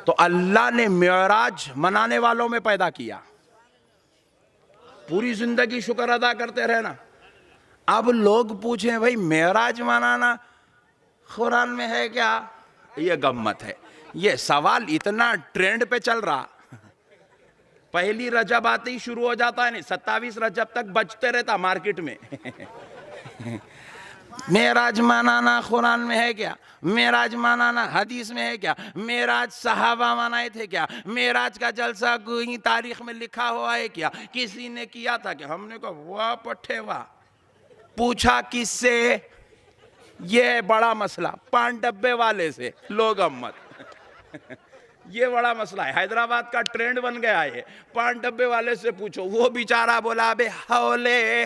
तो अल्लाह ने मेराज मनाने वालों में पैदा किया, पूरी जिंदगी शुक्र अदा करते रहना। अब लोग पूछें भाई मेराज मनाना कुरान में है क्या, ये गम्मत है। ये सवाल इतना ट्रेंड पे चल रहा, पहली रजब आते ही शुरू हो जाता है, नहीं 27 रजब तक बजते रहता मार्केट में। मेराज मनाना कुरान में है क्या, मेराज मनाना हदीस में है क्या, मेराज सहाबा मनाए थे क्या, मेराज का जलसा कोई तारीख में लिखा हुआ है क्या, किसी ने किया था क्या? हमने कहा वाह पट्टे वाह। पूछा किससे? ये बड़ा मसला, पान डब्बे वाले से लोग अम्मत। ये बड़ा मसला है, हैदराबाद का ट्रेंड बन गया है। पान डब्बे वाले से पूछो, वो बेचारा बोला अबे हौले,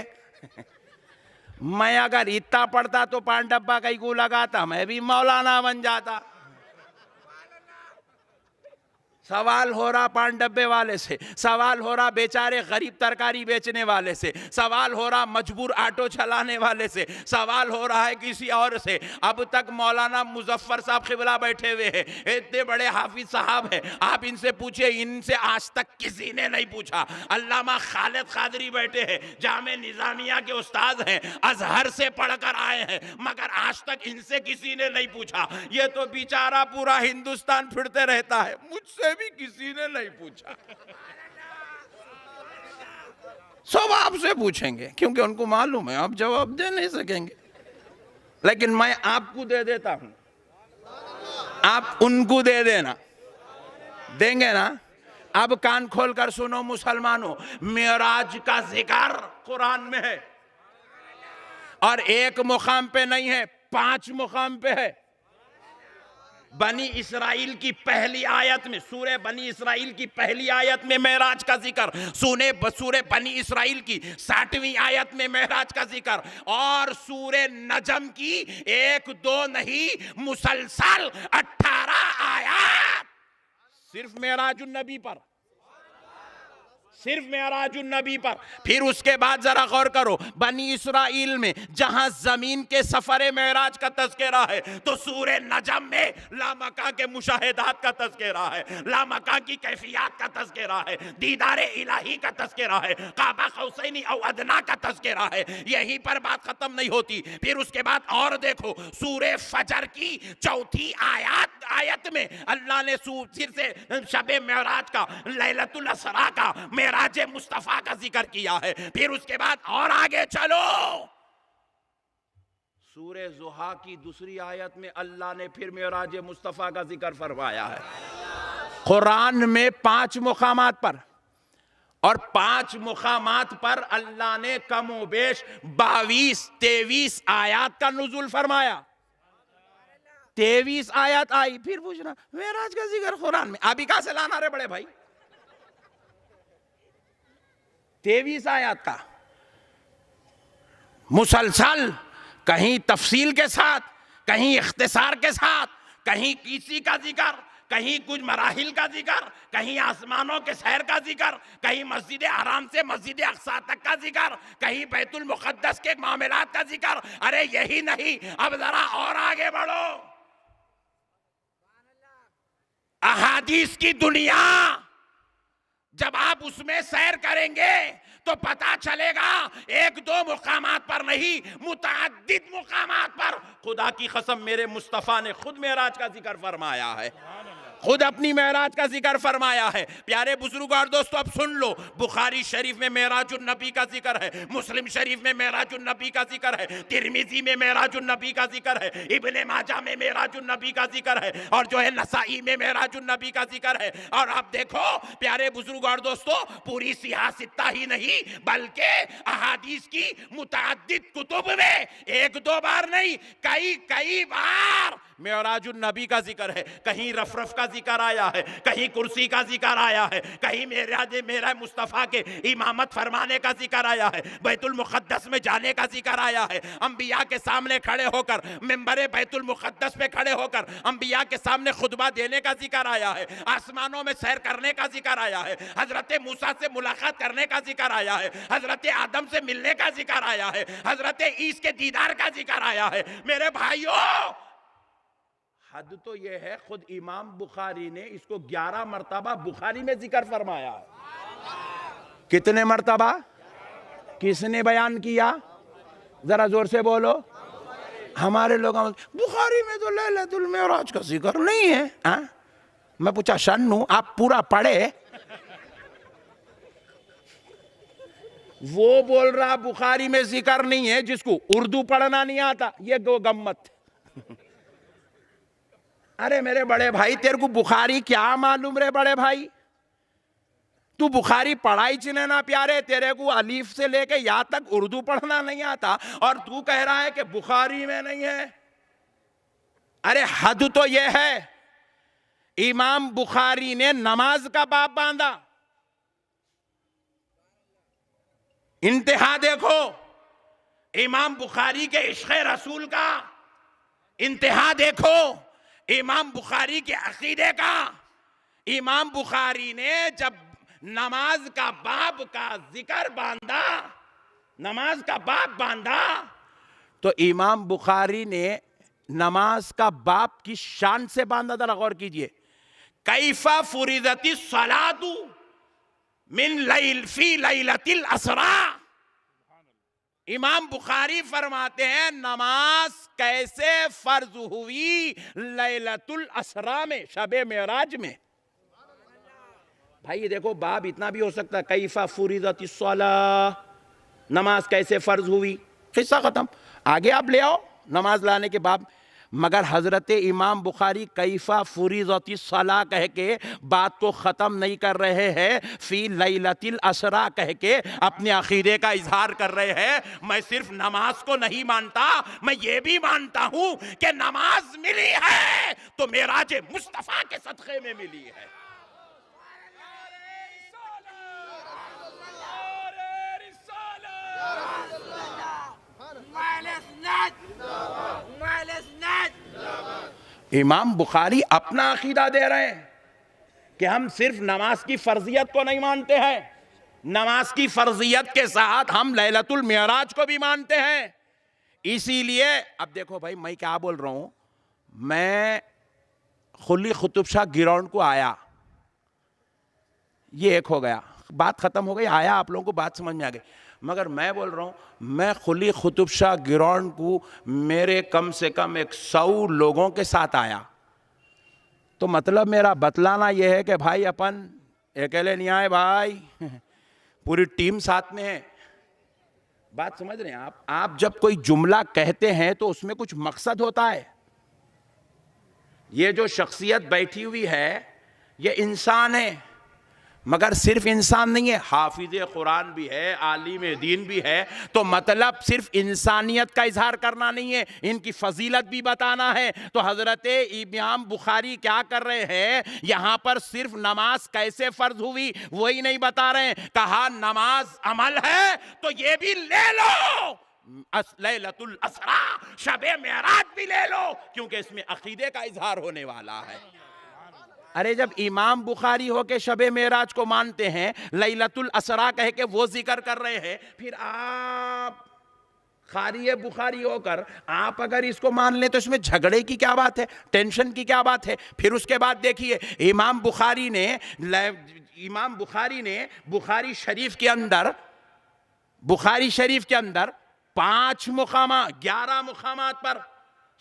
मैं अगर इतना पढ़ता तो पान डब्बा कहीं को लगाता, मैं भी मौलाना बन जाता। सवाल हो रहा पान डब्बे वाले से, सवाल हो रहा बेचारे गरीब तरकारी बेचने वाले से, सवाल हो रहा मजबूर ऑटो चलाने वाले से, सवाल हो रहा है किसी और से। अब तक मौलाना मुजफ्फर साहब क़िबला बैठे हुए हैं, इतने बड़े हाफिज साहब हैं, आप इनसे पूछिए, इनसे आज तक किसी ने नहीं पूछा। अल्लामा खालिद कादरी बैठे हैं, जामे निजामिया के उस्ताद हैं, अजहर से पढ़कर आए हैं, मगर आज तक इनसे किसी ने नहीं पूछा। ये तो बेचारा पूरा हिंदुस्तान फिरते रहता है, मुझसे भी किसी ने नहीं पूछा। सब आपसे पूछेंगे क्योंकि उनको मालूम है आप जवाब दे नहीं सकेंगे, लेकिन मैं आपको दे देता हूं, आप उनको दे देना। देंगे ना? अब कान खोलकर सुनो मुसलमानों, मेराज का जिक्र कुरान में है, और एक मुकाम पे नहीं है, 5 मुकाम पे है। बनी इसराइल की पहली आयत में, सूरे बनी इसराइल की पहली आयत में मेराज का जिक्र, सूरे बनी इसराइल की 60वीं आयत में मेराज का जिक्र, और सूरे नजम की 1-2 नहीं मुसलसल 18 आयत सिर्फ मेराजुन नबी पर, सिर्फ मेराजुन नबी पर। फिर उसके बाद जरा गौर करो, बनी इसराइल में जहां जमीन के सफरे मेराज का तज़किरा है, तो सूरे नजम में लामका के मुशाहिदात का तज़किरा है, लामका की कैफियत का तज़किरा है, दीदारे इलाही का तज़किरा है, काबा कौसैनी औ अदना का तज़किरा है। यहीं पर बात खत्म नहीं होती। फिर उसके बाद और देखो, सूरे फजर की 4थी आयत में अल्लाह ने फिर से शबे मेराज का, लैलतुल असरा का, मेराज मुस्तफा का जिक्र किया है। फिर उसके बाद और आगे चलो, सूरे ज़ुहा की 2री आयत में अल्लाह ने फिर मेराज मुस्तफा का जिक्र फरमाया है। कुरान में 5 मुकामात पर, और 5 मुकामात पर अल्लाह ने कमोबेश 22-23 आयत का नुज़ुल फरमाया। 23 आयत आई, फिर पूछना मेराज का जिक्र कुरान में, अभी कहां से लाना रे बड़े भाई? 23 आयत का मुसलसल, कहीं तफसील के साथ, कहीं इख्तिसार के साथ, कहीं किसी का जिक्र, कहीं कुछ मराहिल का जिक्र, कहीं आसमानों के शहर का जिक्र, कहीं मस्जिद हराम से मस्जिद अक्सा तक का जिक्र, कहीं बैतुल मुक़द्दस के मामलात का जिक्र। अरे यही नहीं, अब जरा और आगे बढ़ो, अहादीस की दुनिया जब आप उसमें सैर करेंगे तो पता चलेगा 1-2 मुकामात पर नहीं, मुतअद्दिद मुकामात पर खुदा की कसम मेरे मुस्तफ़ा ने खुद मेराज का जिक्र फरमाया है, खुद अपनी मेराज का जिक्र फरमाया है। प्यारे बुजुर्ग और दोस्तों, अब सुन लो, बुखारी शरीफ में मेराजुन नबी का जिक्र है, मुस्लिम शरीफ में मेराजुन नबी का जिक्र है, तिरमिजी में मेराजुन नबी का जिक्र है, इब्ने माजा में मेराजुन नबी का जिक्र है, और जो है नसाई में मेराजुन नबी का जिक्र है। और अब देखो प्यारे बुजुर्ग और दोस्तों, पूरी सियासत ही नहीं बल्कि अहादीस की मुतअद्दिद कुतुब में 1-2 बार नहीं, कई बार मेराजुन नबी का जिक्र है। कहीं रफ का जिक्र आया है, कहीं कुर्सी का जिक्र आया है, कहीं मेरा मुस्तफा के इमामत फरमाने का जिक्र आया है, बैतुल मुक़द्दस में जाने का जिक्र आया है, अंबिया के सामने खड़े होकर, मिंबरे बैतुल मुक़द्दस पे खड़े होकर अंबिया के सामने खुतबा देने का जिक्र आया है, आसमानों में सैर करने का जिक्र आया है, हजरत मूसा से मुलाकात करने का जिक्र आया है, हजरत आदम से मिलने का जिक्र आया है, हजरत ईसा के दीदार का जिक्र आया है। मेरे भाइयों, हद तो ये है, खुद इमाम बुखारी ने इसको 11 मरतबा बुखारी में जिक्र फरमाया है। कितने मरतबा? किसने बयान किया? जरा जोर से बोलो। हमारे लोग बुखारी में तो लैलतुल मेराज का जिक्र नहीं है। मैं पूछा शन्नू आप पूरा पढ़े? वो बोल रहा बुखारी में जिक्र नहीं है, जिसको उर्दू पढ़ना नहीं आता। ये गो गम्मत। अरे मेरे बड़े भाई, तेरे को बुखारी क्या मालूम रे बड़े भाई? तू बुखारी पढ़ाई चिने ना प्यारे, तेरे को अलीफ से लेके या तक उर्दू पढ़ना नहीं आता और तू कह रहा है कि बुखारी में नहीं है। अरे हद तो यह है, इमाम बुखारी ने नमाज का बाब बांधा। इंतहा देखो इमाम बुखारी के इश्क़ रसूल का, इंतहा देखो इमाम बुखारी के अकीदे का। इमाम बुखारी ने जब नमाज का बाब का जिक्र बांधा, नमाज का बाब बांधा, तो इमाम बुखारी ने नमाज का बाब की शान से बांधा। जरा गौर कीजिए, कैफा फुरिदती सलातु मिन लैल फी लैलतिल असरा। इमाम बुखारी फरमाते हैं नमाज कैसे फर्ज हुई लैलतुल असरा में, शबे मेराज में। भाई ये देखो, बाब इतना भी हो सकता है, कैफा फुरिदती सला, नमाज कैसे फर्ज हुई, किस्सा खत्म। आगे आप ले आओ नमाज लाने के बाद। मगर हजरत इमाम बुखारी कैफा फुरिदती सला कह के बात को ख़त्म नहीं कर रहे हैं, फी लैलतिल असरा कह के अपने अकीदे का इजहार कर रहे हैं। मैं सिर्फ नमाज को नहीं मानता, मैं ये भी मानता हूं कि नमाज मिली है तो मेराज मुस्तफ़ा के सदक़े में मिली है। इमाम बुखारी अपना अकीदा दे रहे हैं कि हम सिर्फ नमाज की फर्जियत को नहीं मानते हैं, नमाज की फर्जियत के साथ हम लैलतुल मेराज को भी मानते हैं। इसीलिए अब देखो भाई, मैं क्या बोल रहा हूं, मैं खुली कुतुब शाह ग्राउंड को आया, ये एक हो गया, बात खत्म हो गई, आया, आप लोगों को बात समझ में आ गई। मगर मैं बोल रहा हूँ, मैं खुली कुतुब शाह ग्राउंड को मेरे कम से कम 100 लोगों के साथ आया। तो मतलब मेरा बतलाना यह है कि भाई अपन अकेले नहीं आए भाई, पूरी टीम साथ में है। बात समझ रहे हैं आप? आप जब कोई जुमला कहते हैं तो उसमें कुछ मकसद होता है। ये जो शख्सियत बैठी हुई है ये इंसान है, मगर सिर्फ इंसान नहीं है, हाफिज़ कुरान भी है, आलिम दीन भी है। तो मतलब सिर्फ इंसानियत का इजहार करना नहीं है, इनकी फजीलत भी बताना है। तो हजरत इमाम बुखारी क्या कर रहे हैं, यहाँ पर सिर्फ नमाज कैसे फर्ज हुई वही नहीं बता रहे हैं, कहा नमाज अमल है तो ये भी ले लो, लैलतुल असरा शबे मेराज भी ले लो, क्योंकि इसमें अकीदे का इजहार होने वाला है। अरे जब इमाम बुखारी हो के शबे मेराज को मानते हैं, लैलतुल असरा कह के वो जिक्र कर रहे हैं, फिर आप खारी बुखारी होकर आप अगर इसको मान लें तो इसमें झगड़े की क्या बात है, टेंशन की क्या बात है? फिर उसके बाद देखिए इमाम बुखारी ने बुखारी शरीफ के अंदर 5 मुकामात 11 मुकामात पर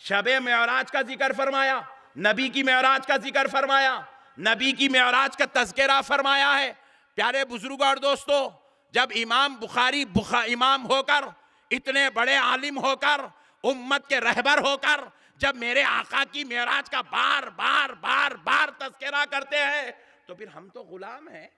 शबे मेराज का जिक्र फरमाया, नबी की मेराज का जिक्र फरमाया, नबी की मेराज का तज़किरा फरमाया है। प्यारे बुजुर्ग और दोस्तों, जब इमाम बुखारी इमाम होकर, इतने बड़े आलिम होकर, उम्मत के रहबर होकर, जब मेरे आका की मेराज का बार बार तज़किरा करते हैं, तो फिर हम तो गुलाम हैं,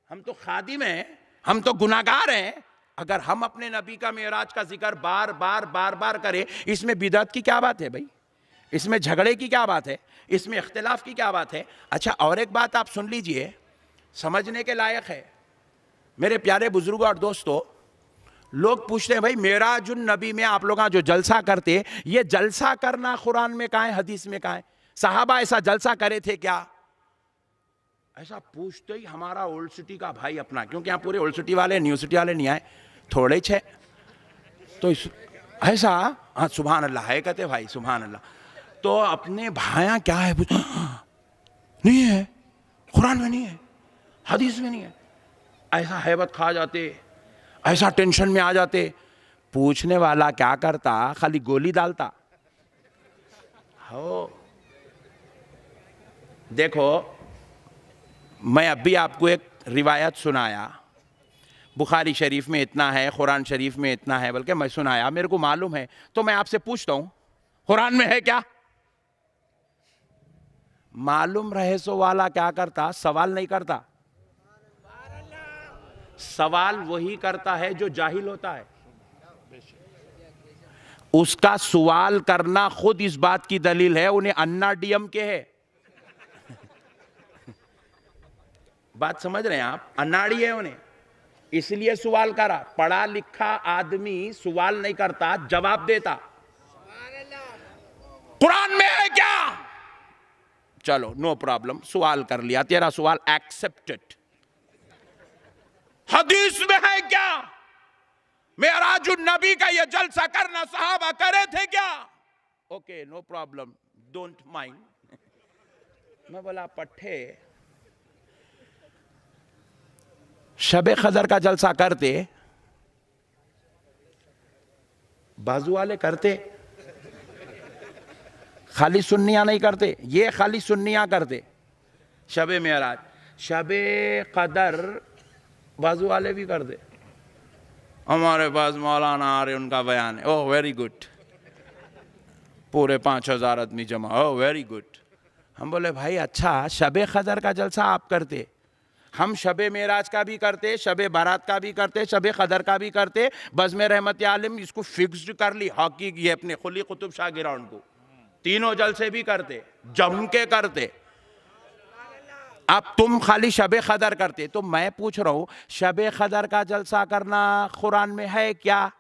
हम तो खादिम हैं, हम तो गुनाहगार हैं। अगर हम अपने नबी का मेराज का जिक्र बार बार करें, इसमें बिदअत की क्या बात है भाई? इसमें झगड़े की क्या बात है? इसमें इख्तिलाफ की क्या बात है? अच्छा, और एक बात आप सुन लीजिए, समझने के लायक है। मेरे प्यारे बुजुर्ग और दोस्तों, लोग पूछते हैं भाई मेराजुन नबी में आप लोग जो जलसा करते, ये जलसा करना कुरान में कहाँ है, हदीस में कहाँ है? साहबा ऐसा जलसा करे थे क्या? ऐसा पूछते ही हमारा ओल्ड सिटी का भाई अपना, क्योंकि यहाँ पूरे ओल्ड सिटी वाले न्यू सिटी वाले नहीं आए, थोड़े छे, तो ऐसा हाँ सुभान अल्लाह है कहते भाई, सुभान अल्लाह। तो अपने भाया क्या है नहीं है, कुरान में नहीं है, हदीस में नहीं है। ऐसा हैबत खा जाते, ऐसा टेंशन में आ जाते। पूछने वाला क्या करता, खाली गोली डालता। हो देखो, मैं अभी आपको एक रिवायत सुनाया, बुखारी शरीफ में इतना है, कुरान शरीफ में इतना है, बल्कि मैं सुनाया, मेरे को मालूम है, तो मैं आपसे पूछता हूं कुरान में है क्या? मालूम रहे सो वाला क्या करता, सवाल नहीं करता। सवाल वही करता है जो जाहिल होता है। उसका सवाल करना खुद इस बात की दलील है उन्हें अन्ना डीएम के है। बात समझ रहे हैं आप? अनाड़ी है उन्हें, इसलिए सवाल करा। पढ़ा लिखा आदमी सवाल नहीं करता, जवाब देता। कुरान में है क्या? चलो नो प्रॉब्लम, सवाल कर लिया, तेरा सवाल एक्सेप्टेड। हदीस में है क्या? मेराजुन नबी का ये जलसा करना सहाबा करे थे क्या? Okay no problem, don't mind. मैं बोला पट्टे, शबे खदर का जलसा करते, बाजू वाले करते, खाली सुन्नियां नहीं करते। ये खाली सुन्नियां करते। शबे मेराज, शबे कदर बाजू वाले भी करते। हमारे पास मौलाना आ रहे, उनका बयान है, ओह वेरी गुड, पूरे 5000 आदमी जमा, ओह वेरी गुड। हम बोले भाई अच्छा, शबे खदर का जलसा आप करते, हम शबे मेराज का भी करते, शबे बारात का भी करते, शबे कदर का भी करते। बज़्म रहमत आलम इसको फिक्स्ड कर ली, हॉकी ये अपने खुली कुतुब शाह ग्राउंड को, तीनों जलसे भी करते, जम के करते। अब तुम खाली शबे कदर करते, तो मैं पूछ रहा हूं शबे कदर का जलसा करना कुरान में है क्या?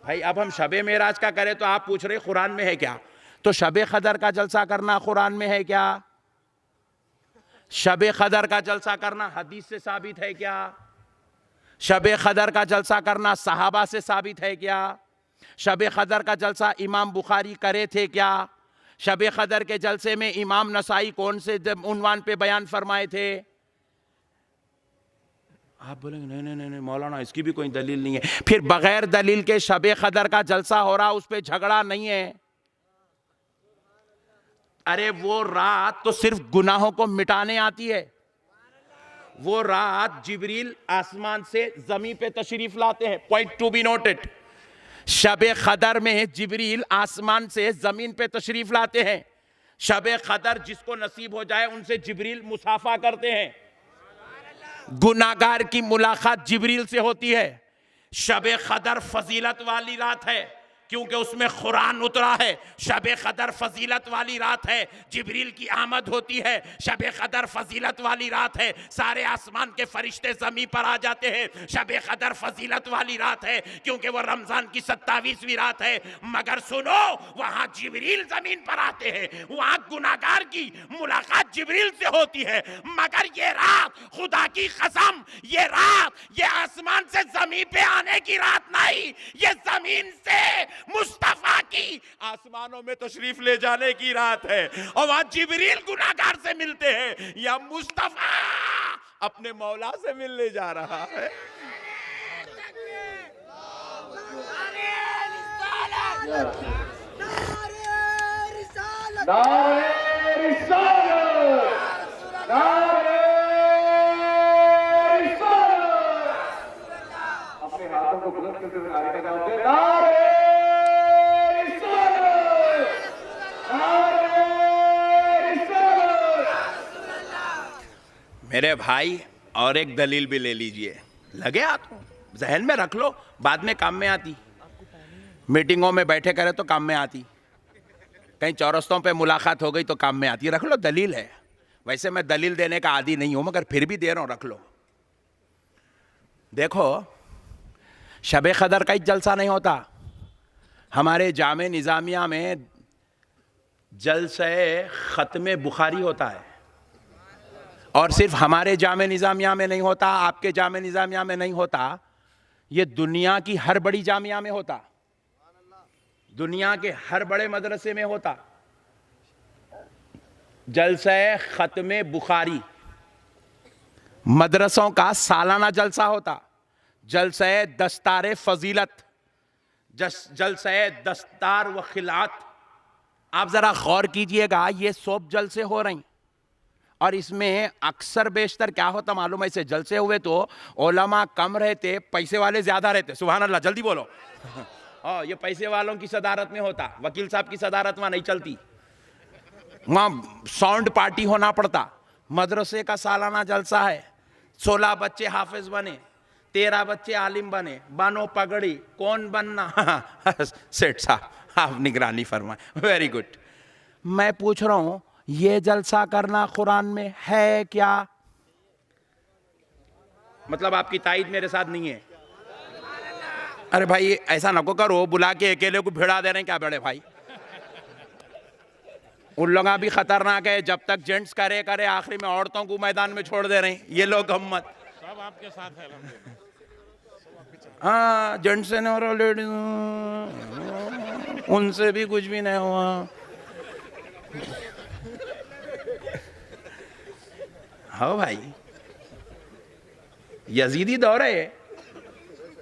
भाई अब हम शबे मेराज का करें तो आप पूछ रहे कुरान में है क्या? तो शबे कदर का जलसा करना कुरान में है क्या? शबे कदर का जलसा करना हदीस से साबित है क्या? शबे कदर का जलसा करना सहाबा से साबित है क्या? शबे कदर का जलसा इमाम बुखारी करे थे क्या? शबे कदर के जलसे में इमाम नसाई कौन से उन्वान पे बयान फरमाए थे? आप बोलेंगे नहीं नहीं नहीं मौलाना इसकी भी कोई दलील नहीं है। फिर बगैर दलील के शबे कदर का जलसा हो रहा, उस पे झगड़ा नहीं है। अरे वो रात तो सिर्फ गुनाहों को मिटाने आती है। वो रात जिब्रील आसमान से जमीन पे तशरीफ लाते हैं। पॉइंट टू बी नोटेड, शबे कदर में जिब्रील आसमान से जमीन पे तशरीफ लाते हैं। शबे कदर जिसको नसीब हो जाए उनसे जिब्रील मुसाफा करते हैं। गुनाहगार की मुलाकात जिब्रील से होती है। शबे कदर फजीलत वाली रात है क्योंकि उसमें कुरान उतरा है। शबे कदर फजीलत वाली रात है, जिब्रील की आमद होती है। शबे कदर फजीलत वाली रात है, सारे आसमान के फरिश्ते ज़मीन पर आ जाते हैं। शबे कदर फजीलत वाली रात है क्योंकि वो रमज़ान की 27वीं रात है। मगर सुनो, वहाँ जिब्रील ज़मीन पर आते हैं, वहाँ गुनाहगार की मुलाकात जिब्रील से होती है। मगर ये रात, खुदा की कसम, ये रात, ये आसमान से ज़मीन पे आने की रात नहीं, ये ज़मीन से मुस्तफा की आसमानों में तशरीफ ले जाने की रात है। और वहां जिब्रील गुनाहगार से मिलते हैं, या मुस्तफा अपने मौला से मिलने जा रहा है। अपने हाथों को बुलंद करते हुए नारे का जवाब दे। मेरे भाई और एक दलील भी ले लीजिए, लगे हाथों, जहन में रख लो, बाद में काम में आती। मीटिंगों में बैठे करे तो काम में आती, कहीं चौरस्तों पे मुलाकात हो गई तो काम में आती। रख लो, दलील है। वैसे मैं दलील देने का आदी नहीं हूं, मगर फिर भी दे रहा हूं, रख लो। देखो, शबे कदर का ही जलसा नहीं होता। हमारे जामे निज़ामिया में जलसे ख़त्मे बुखारी होता है, और सिर्फ हमारे जामे निज़ामिया में नहीं होता, आपके जामे निज़ामिया में नहीं होता, ये दुनिया की हर बड़ी जामिया में होता। दुनिया के हर बड़े मदरसे में होता। जलसा खत्मे बुखारी मदरसों का सालाना जलसा होता। जलसा दस्तार फजीलत, जलसा दस्तार व खिलात। आप जरा गौर कीजिएगा, ये सब जलसे हो रही और इसमें अक्सर बेशतर क्या होता मालूम है? ऐसे जलसे हुए तो उलमा कम रहते, पैसे वाले ज्यादा रहते। सुभान अल्लाह, जल्दी बोलो। ये पैसे वालों की सदारत में होता, वकील साहब की सदारत वहां नहीं चलती, वहां साउंड पार्टी होना पड़ता। मदरसे का सालाना जलसा है, 16 बच्चे हाफिज बने, 13 बच्चे आलिम बने, बनो पगड़ी, कौन बनना? सेठ साहब आप निगरानी फरमाए, वेरी गुड। मैं पूछ रहा हूं, ये जलसा करना कुरान में है क्या? मतलब आपकी ताईद मेरे साथ नहीं है? अरे भाई ऐसा नको करो, बुला के अकेले को भिड़ा दे रहे हैं क्या बड़े भाई? उन लोग भी खतरनाक है, जब तक जेंट्स करे करे आखिरी में औरतों को मैदान में छोड़ दे रहे हैं ये लोग। गम्मत सब आपके साथ है। हाँ, जेंट्स ने और लेडीज उनसे भी कुछ भी नहीं हुआ। हाँ भाई, यजीदी दौर है।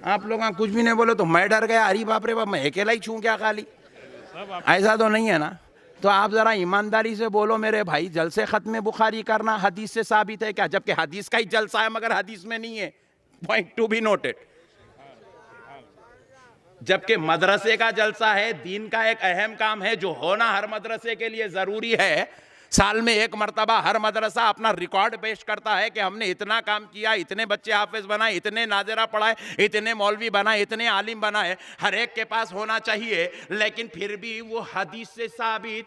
आप लोग कुछ भी नहीं बोले तो मैं डर गया, अरे बाप रे बाप, मैं अकेला ही छूं क्या खाली? ऐसा तो नहीं है ना? तो आप जरा ईमानदारी से बोलो मेरे भाई, जलसे खत्म बुखारी करना हदीस से साबित है क्या? जबकि हदीस का ही जलसा है मगर हदीस में नहीं है। Point to be noted. जबकि मदरसे का जलसा है, दीन का एक अहम काम है जो होना हर मदरसे के लिए जरूरी है। साल में एक मर्तबा हर मदरसा अपना रिकॉर्ड पेश करता है कि हमने इतना काम किया, इतने बच्चे हाफिज बनाए, इतने नाज़िरा पढ़ाए, इतने मौलवी बनाए, इतने आलिम बनाए। हर एक के पास होना चाहिए, लेकिन फिर भी वो हदीस से साबित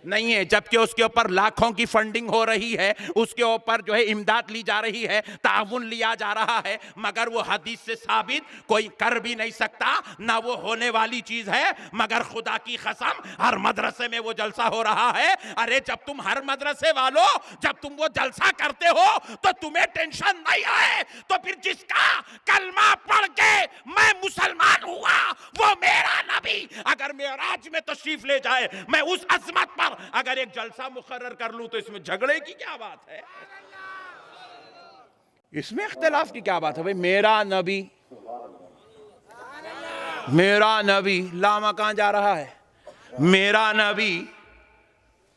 नहीं है। जबकि उसके ऊपर लाखों की फंडिंग हो रही है, उसके ऊपर जो है इमदाद ली जा रही है, ताउन लिया जा रहा है, मगर वो हदीस से साबित कोई कर भी नहीं सकता, ना वो होने वाली चीज है। मगर खुदा की कसम हर मदरसे में वो जलसा हो रहा है। अरे जब तुम हर मदरसे वालों, जब तुम वो जलसा करते हो तो तुम्हें टेंशन नहीं आए, तो फिर जिसका कलमा पढ़ के मैं मुसलमान हुआ वो मेरा नबी अगर मेराज में तशरीफ ले जाए, मैं उस अजमत पर अगर एक जलसा मुकर्रर कर लूं तो इसमें झगड़े की क्या बात है? इसमें इख्तिलाफ की क्या बात है? भाई मेरा नबी लामा कहां जा रहा है? मेरा नबी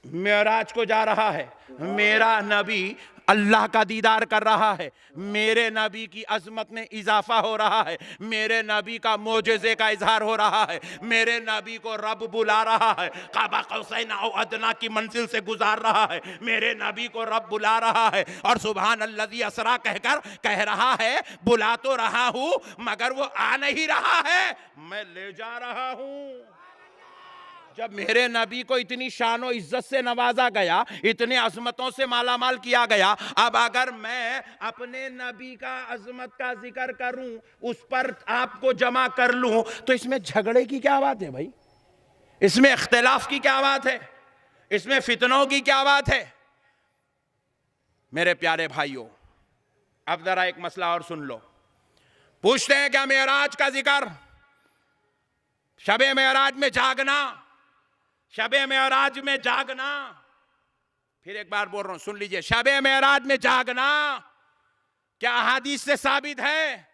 मेराज को जा रहा है। मेरा नबी अल्लाह का दीदार कर रहा है। मेरे नबी की अजमत में इजाफा हो रहा है। मेरे नबी का मोजज़े का इजहार हो रहा है। मेरे नबी को रब बुला रहा है, काबा कौसैन औ अदना की मंजिल से गुजार रहा है। मेरे नबी को रब बुला रहा है और सुभान अल्लज़ी असरा कहकर कह रहा है, बुला तो रहा हूं मगर वो आ नहीं रहा है, मैं ले जा रहा हूं। जब मेरे नबी को इतनी शान और इज्जत से नवाजा गया, इतने अजमतों से मालामाल किया गया, अब अगर मैं अपने नबी का अजमत का जिक्र करूं, उस पर आपको जमा कर लूं, तो इसमें झगड़े की क्या बात है भाई? इसमें इख्तिलाफ की क्या बात है? इसमें फितनों की क्या बात है? मेरे प्यारे भाइयों, अब जरा एक मसला और सुन लो। पूछते हैं क्या मेराज का जिक्र, शबे मेराज में जागना, शबे मेराज में जागना, फिर एक बार बोल रहा हूं सुन लीजिए, शबे मेराज में जागना क्या हदीस से साबित है?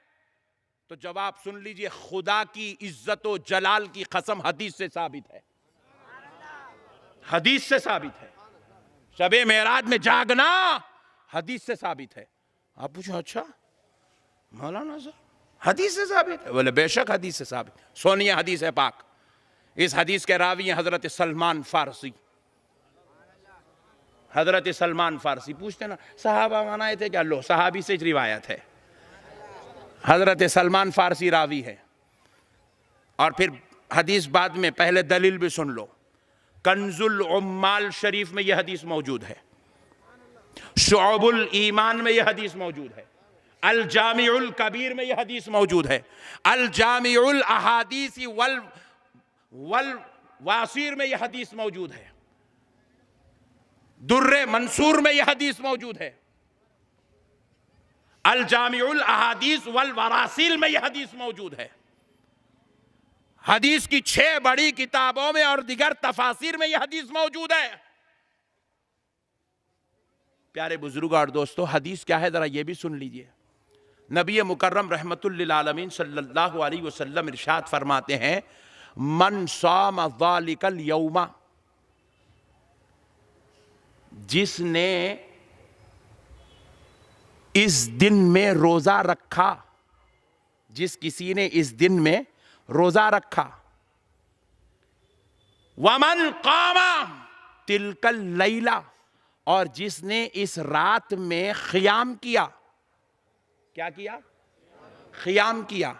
तो जवाब सुन लीजिए, खुदा की इज्जत और जलाल की कसम हदीस से साबित है। हदीस से साबित है। शबे मेराज में जागना हदीस से साबित है। आप पूछो अच्छा मौलाना साहब हदीस से साबित है? बोले बेशक हदीस से साबित। सोनिए हदीस है पाक। इस हदीस के रावी हैं हजरत सलमान फारसी। हजरत सलमान फारसी पूछते ना सहाबा मनाए थे क्या? लो सहाबी से रिवायत है, हजरत सलमान फारसी रावी है। और फिर हदीस बाद में, पहले दलील भी सुन लो। कंजुल उम्माल शरीफ में यह हदीस मौजूद है, शुअबुल ईमान में यह हदीस मौजूद है, अल जामिउल कबीर में यह हदीस मौजूद है, अल जामिउल अहादीसी वल वासीर में यह हदीस मौजूद है, दुर्रे मंसूर में यह हदीस मौजूद है, अल जामिउल अहादीस वल वरासिल में यह हदीस मौजूद है। हदीस की 6 बड़ी किताबों में और दिगर तफासिर में यह हदीस मौजूद है। प्यारे बुजुर्ग और दोस्तों, हदीस क्या है जरा ये भी सुन लीजिए। नबी मुकर्रम रहमतुल लिल आलमीन सल्लल्लाहु अलैहि वसल्लम इरशाद फरमाते हैं, मन साम ज़ालिकल यौमा, जिसने इस दिन में रोजा रखा, जिस किसी ने इस दिन में रोजा रखा, वमन कामा तिलकल लैला, और जिसने इस रात में ख़ियाम किया। क्या किया? ख़ियाम किया।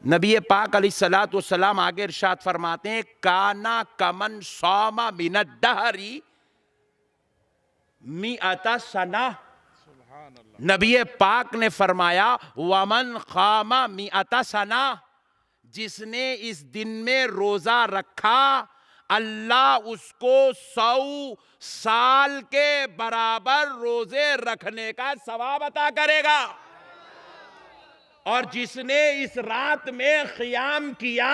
नबी पाक अलैहिस्सलातु वस्सलाम आगे इरशाद फरमाते हैं, काना कमन सामा मिनद दहरी मिअता सना। नबी पाक ने फरमाया, वमन खामा मिअता सना, जिसने इस दिन में रोजा रखा, अल्लाह उसको 100 साल के बराबर रोजे रखने का सवाब अता करेगा। और जिसने इस रात में क़ियाम किया,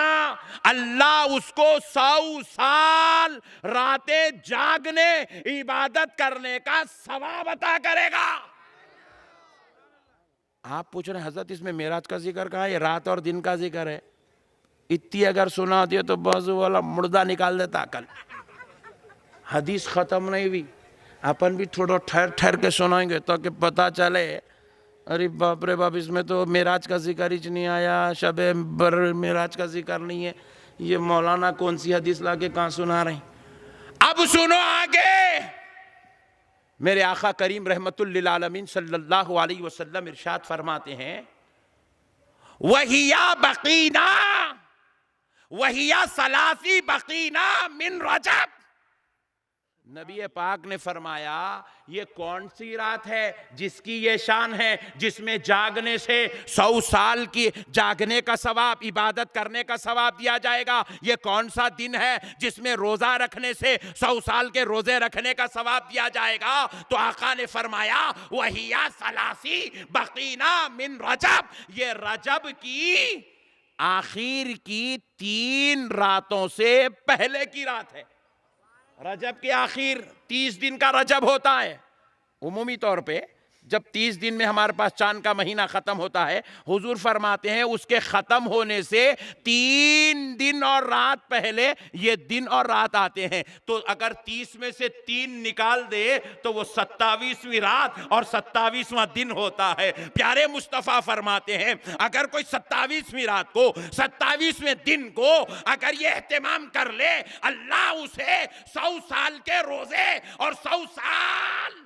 अल्लाह उसको 100 साल रातें जागने, इबादत करने का सवाब अता करेगा। आप पूछ रहे हैं, हजरत इसमें मेराज का जिक्र कहा है? रात और दिन का जिक्र है। इतनी अगर सुना दिया तो बाजू वाला मुर्दा निकाल देता। कल हदीस खत्म नहीं हुई, अपन भी थोड़ा ठहर ठहर के सुनाएंगे ताकि पता चले, अरे बाप रे बाप, इसमें तो मेराज का जिक्र ही नहीं आया, शबे बर मेराज का जिक्र नहीं है। ये मौलाना कौन सी हदीस लाके कहाँ सुना रहे हैं? अब सुनो आगे। मेरे आका करीम रहमतुल लिल आलमीन सल्लल्लाहु अलैहि वसल्लम इरशाद फरमाते हैं, वहिया बकीना, वहिया सलासी बकीना मिन रजब। नबी पाक ने फरमाया, ये कौन सी रात है जिसकी ये शान है, जिसमें जागने से 100 साल की जागने का सवाब, इबादत करने का सवाब दिया जाएगा। ये कौन सा दिन है जिसमें रोजा रखने से 100 साल के रोजे रखने का सवाब दिया जाएगा? तो आका ने फरमाया, वहिया सलासी बकीना मिन रजब, ये रजब की आखिर की 3 रातों से पहले की रात है। रजब के आखिर 30 दिन का रजब होता है। उमूमी तौर पे जब 30 दिन में हमारे पास चांद का महीना खत्म होता है, हुजूर फरमाते हैं उसके खत्म होने से 3 दिन और रात पहले ये दिन और रात आते हैं। तो अगर 30 में से 3 निकाल दे तो वो 27वीं रात और 27वां दिन होता है। प्यारे मुस्तफ़ा फरमाते हैं, अगर कोई 27वीं रात को, 27वें दिन को अगर ये एहतिमाम कर ले, अल्लाह उसे 100 साल के रोजे और 100 साल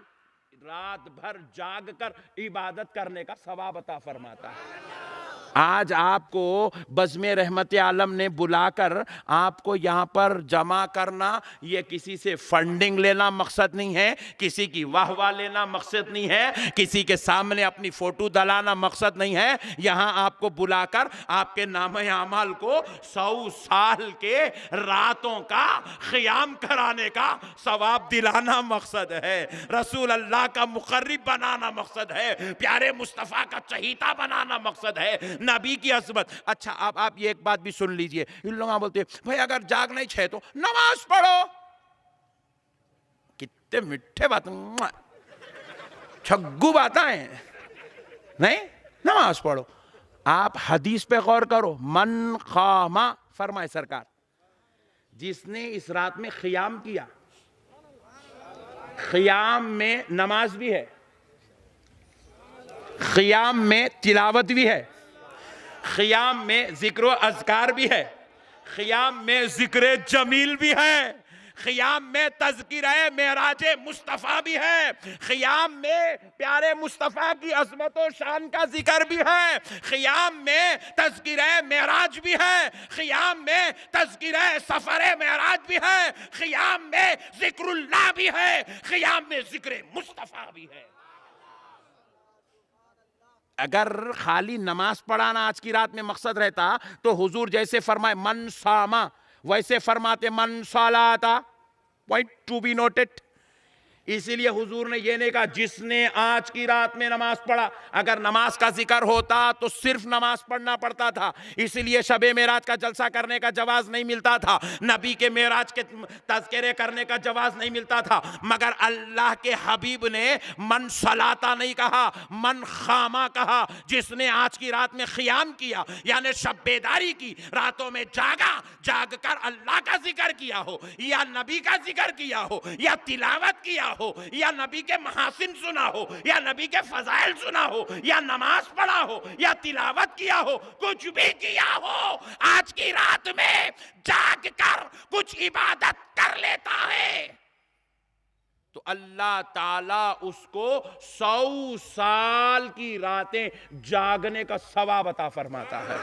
रात भर जाग कर इबादत करने का सवाब अता फरमाता है। आज आपको बज़्मे रहमत आलम ने बुलाकर आपको यहाँ पर जमा करना, ये किसी से फंडिंग लेना मकसद नहीं है, किसी की वाहवाह लेना मकसद नहीं है, किसी के सामने अपनी फोटो दलाना मकसद नहीं है। यहाँ आपको बुलाकर आपके नाम अमाल को 100 साल के रातों का क़ियाम कराने का सवाब दिलाना मकसद है। रसूल अल्लाह का मुक़र्रिब बनाना मकसद है, प्यारे मुस्तफ़ा का चहीता बनाना मकसद है, नबी की अज़मत। अच्छा, अब आप ये एक बात भी सुन लीजिए। इन लोग बोलते हैं, भाई अगर जाग नहीं छे तो नमाज पढ़ो। कितने मिठे बात, छग्गू बातें हैं। नहीं, नमाज पढ़ो। आप हदीस पे गौर करो, मन खामा फरमाए सरकार, जिसने इस रात में क़ियाम किया। क़ियाम में नमाज भी है, क़ियाम में तिलावत भी है, क़ियाम में ज़िक्र अज़कार भी है, क़ियाम में ज़िक्र जमील भी है, क़ियाम में तज़किरा मेराज मुस्तफ़ा भी है, क़ियाम में प्यारे मुस्तफ़ा की अज़मत व शान का जिक्र भी है, क़ियाम में तज़किरा मेराज भी है, क़ियाम में तज़किरा सफ़र मेराज भी है, क़ियाम में ज़िक्रुल्लाह भी है, क़ियाम में ज़िक्र मुस्तफ़ा भी है। अगर खाली नमाज पढ़ाना आज की रात में मकसद रहता तो हुजूर जैसे फरमाए मन सामा, वैसे फरमाते मन सालाता। Point to be noted. इसीलिए हुजूर ने ये नहीं कहा जिसने आज की रात में नमाज पढ़ा, अगर नमाज का जिक्र होता तो सिर्फ नमाज पढ़ना पड़ता था, इसलिए शबे मेराज का जलसा करने का जवाब नहीं मिलता था, नबी के मेराज के तज़किरे करने का जवाब नहीं मिलता था। मगर अल्लाह के हबीब ने मन सलाता नहीं कहा, मन खामा कहा। जिसने आज की रात में ख़ियाम किया यानी शब बेदारी की, रातों में जागा, जाग कर अल्लाह का जिक्र किया हो या नबी का जिक्र किया हो या तिलावत किया हो या नबी के महासिन सुना हो या नबी के फजाइल सुना हो या नमाज पढ़ा हो या तिलावत किया हो, कुछ भी किया हो, आज की रात में जाग कर कुछ इबादत कर लेता है तो अल्लाह ताला उसको 100 साल की रातें जागने का सवाब अता फरमाता है।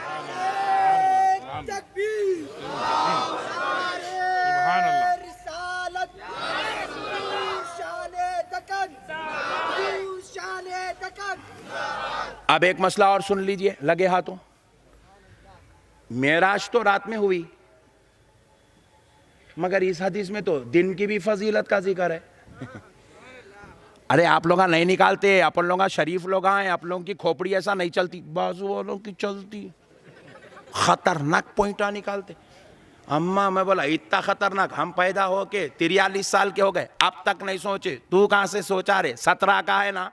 अब एक मसला और सुन लीजिए लगे हाथों। मेराज तो रात में हुई, मगर इस हदीस में तो दिन की भी फजीलत का जिक्र है। अरे आप लोग नहीं निकालते, अपन लोग शरीफ लोग हैं, आप लोगों की खोपड़ी ऐसा नहीं चलती, बाजू वालों की चलती, खतरनाक पॉइंटा निकालते। अम्मा मैं बोला इतना खतरनाक, हम पैदा हो के 43 साल के हो गए, अब तक नहीं सोचे। तू कहां से सोचा रे, 17 का है ना।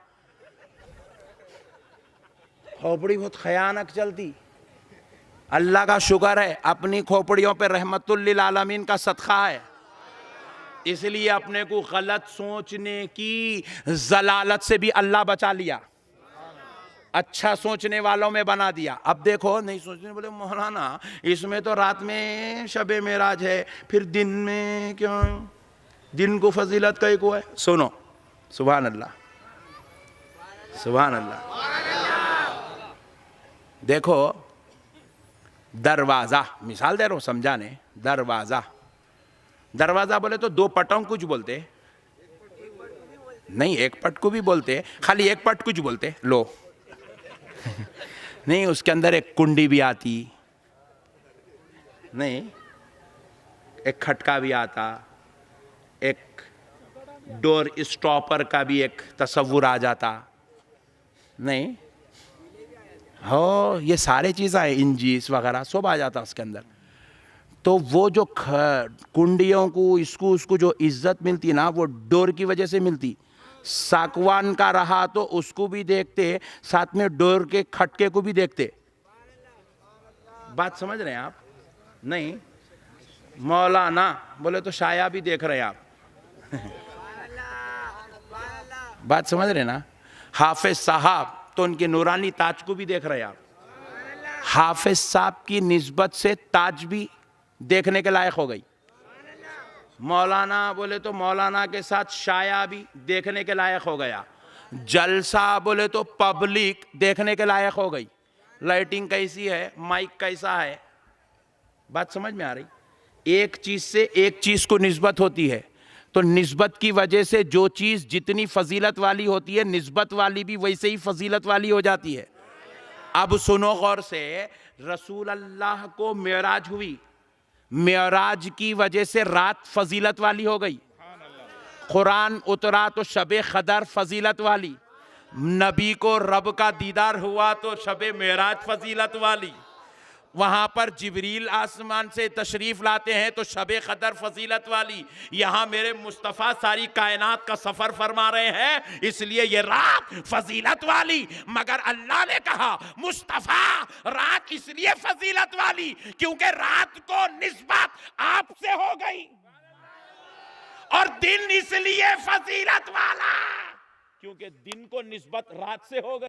खोपड़ी बहुत खयानक चलती। अल्लाह का शुक्र है अपनी खोपड़ियों पे रहमतुल लिल आलमीन का सदका है, इसलिए अपने को गलत सोचने की जलालत से भी अल्लाह बचा लिया, अच्छा सोचने वालों में बना दिया। अब देखो नहीं सोचने, बोले मौलाना इसमें तो रात में शबे मेराज है, फिर दिन में क्यों, दिन को फजीलत कई को है। सुनो, सुभान अल्लाह, सुभान अल्लाह। देखो दरवाजा, मिसाल दे रहा हूं समझाने, दरवाजा, दरवाजा बोले तो 2 पटों कुछ बोलते नहीं, एक पट को भी बोलते, खाली एक पट कुछ बोलते लो नहीं, उसके अंदर एक कुंडी भी आती नहीं, एक खटका भी आता, एक डोर स्टॉपर का भी एक तस्वुर आ जाता नहीं हो, ये सारे चीज़ें इंजीस वगैरह सब आ जाता उसके अंदर। तो वो जो कुंडियों को इसको उसको जो इज्जत मिलती ना, वो डोर की वजह से मिलती। साकवान का रहा तो उसको भी देखते, साथ में डोर के खटके को भी देखते। बात समझ रहे हैं आप? नहीं, मौलाना बोले तो शाया भी देख रहे हैं आप बात समझ रहे ना। हाफिज साहब तो उनके नूरानी ताज को भी देख रहे हैं आप। हाफिज साहब की निस्बत से ताज भी देखने के लायक हो गई। मौलाना बोले तो मौलाना के साथ शाया भी देखने के लायक हो गया। जलसा बोले तो पब्लिक देखने के लायक हो गई। लाइटिंग कैसी है, माइक कैसा है, बात समझ में आ रही। एक चीज से एक चीज को निस्बत होती है, तो निस्बत की वजह से जो चीज जितनी फजीलत वाली होती है, निस्बत वाली भी वैसे ही फजीलत वाली हो जाती है। अब सुनो गौर से, रसूल अल्लाह को मेराज हुई, मेराज की वजह से रात फजीलत वाली हो गई। कुरान उतरा तो शबे खदर फजीलत वाली, नबी को रब का दीदार हुआ तो शबे मेराज फजीलत वाली, वहां पर जिब्रील आसमान से तशरीफ लाते हैं तो शबे कदर फजीलत वाली, यहाँ मेरे मुस्तफ़ा सारी कायनात का सफर फरमा रहे हैं, इसलिए ये रात फजीलत वाली। मगर अल्लाह ने कहा मुस्तफ़ा रात इसलिए फजीलत वाली क्योंकि रात को निस्बत आपसे हो गई, और दिन इसलिए फजीलत वाला क्योंकि दिन को निस्बत रात से हो गई।